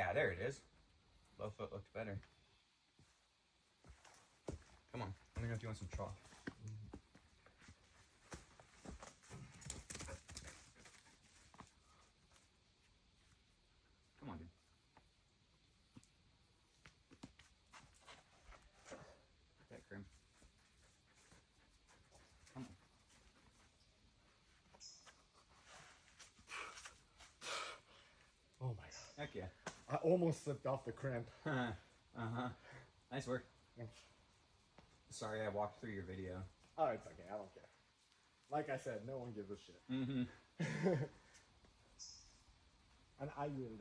Yeah, there it is. Low foot looked better. Come on. Let me know if you want some chalk. Come on, dude. That crimp. Come on. Oh my god. Heck yeah. I almost slipped off the crimp. Uh-huh. Nice work. Sorry I walked through your video. Oh, it's okay. I don't care. Like I said, no one gives a shit. Mm-hmm. And I really don't.